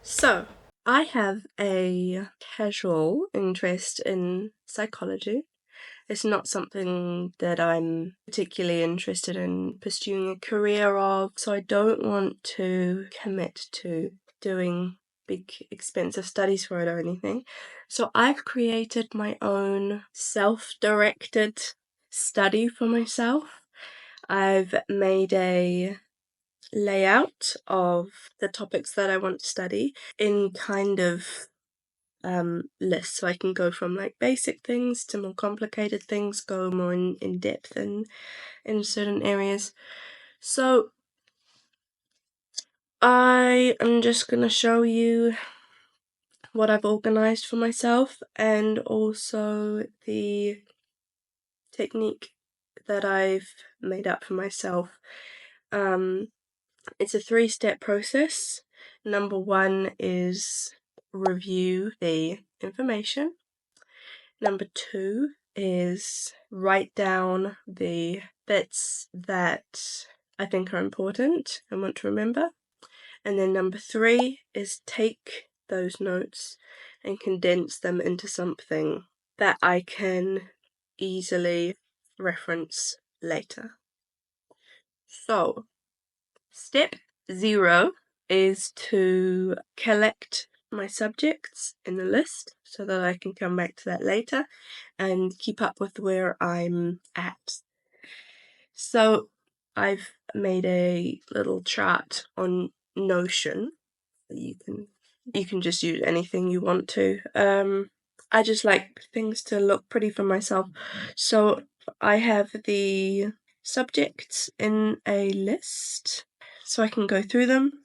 So, I have a casual interest in psychology. It's not something that I'm particularly interested in pursuing a career of, so I don't want to commit to doing big expensive studies for it or anything. So I've created my own self-directed study for myself. I've made a layout of the topics that I want to study in kind of lists, so I can go from like basic things to more complicated things, go more in depth in certain areas. So I am just gonna show you what I've organized for myself and also the technique that I've made up for myself. It's a 3-step process. Number 1 is review the information. Number 2 is write down the bits that I think are important and want to remember. And then number 3 is take those notes and condense them into something that I can easily reference later. So, step 0 is to collect my subjects in a list so that I can come back to that later and keep up with where I'm at. So I've made a little chart on Notion. You can just use anything you want to. I just like things to look pretty for myself. So I have the subjects in a list so I can go through them,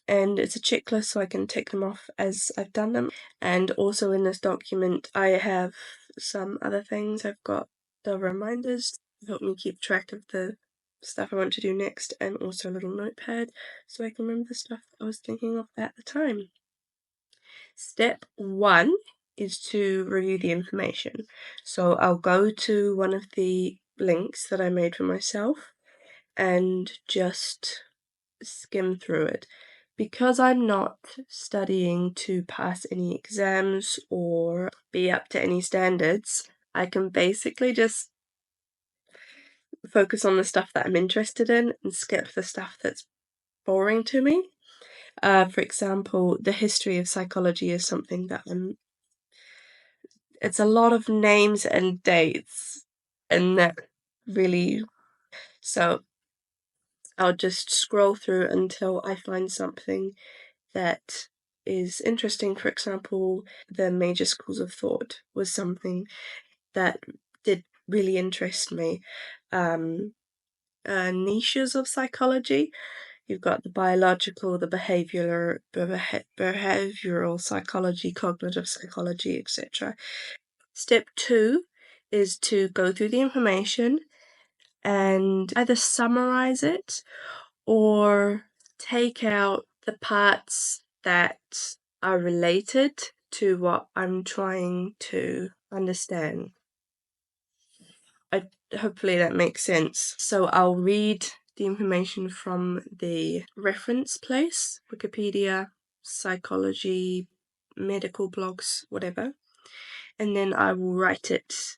and it's a checklist so I can tick them off as I've done them. And also in this document I have some other things. I've got the reminders to help me keep track of the stuff I want to do next, and also a little notepad so I can remember the stuff I was thinking of at the time. Step 1 is to review the information. So I'll go to one of the links that I made for myself and just skim through it. Because I'm not studying to pass any exams or be up to any standards, I can basically just focus on the stuff that I'm interested in and skip the stuff that's boring to me. For example, the history of psychology is something that it's a lot of names and dates, and that really, so I'll just scroll through until I find something that is interesting. For example, the major schools of thought was something that did really interest me. Niches of psychology. You've got the biological, the behavioral psychology, cognitive psychology, etc. Step 2 is to go through the information and either summarize it or take out the parts that are related to what I'm trying to understand. Hopefully that makes sense. So I'll read the information from the reference place, Wikipedia, psychology, medical blogs, whatever, and then I will write it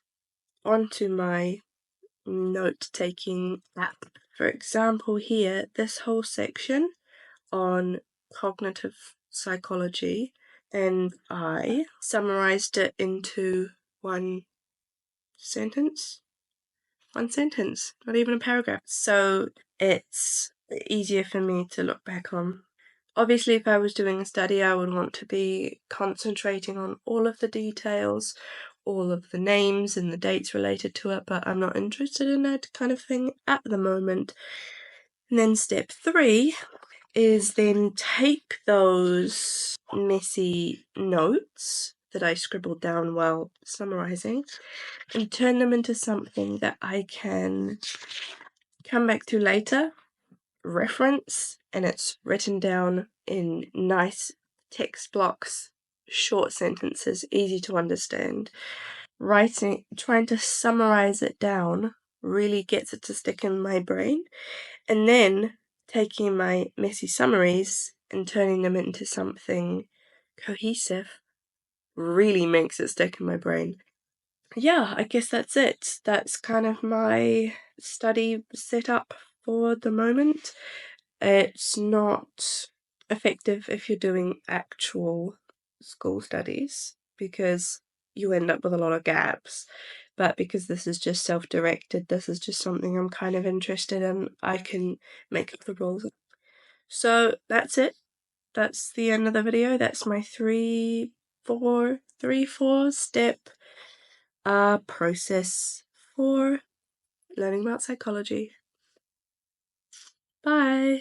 onto my note-taking app. For example, here, this whole section on cognitive psychology, and I summarized it into one sentence, not even a paragraph. So it's easier for me to look back on. Obviously, if I was doing a study, I would want to be concentrating on all of the details, all of the names and the dates related to it, but I'm not interested in that kind of thing at the moment. And then step 3 is then take those messy notes that I scribbled down while summarizing and turn them into something that I can come back to later, reference, and it's written down in nice text blocks, short sentences, easy to understand. Trying to summarize it down really gets it to stick in my brain, and then taking my messy summaries and turning them into something cohesive really makes it stick in my brain. Yeah, I guess that's it. That's kind of my study setup for the moment. It's not effective if you're doing actual school studies because you end up with a lot of gaps. But because this is just self-directed, this is just something I'm kind of interested in, I can make up the rules. So that's it. That's the end of the video. That's my 4 step process for learning about psychology. Bye!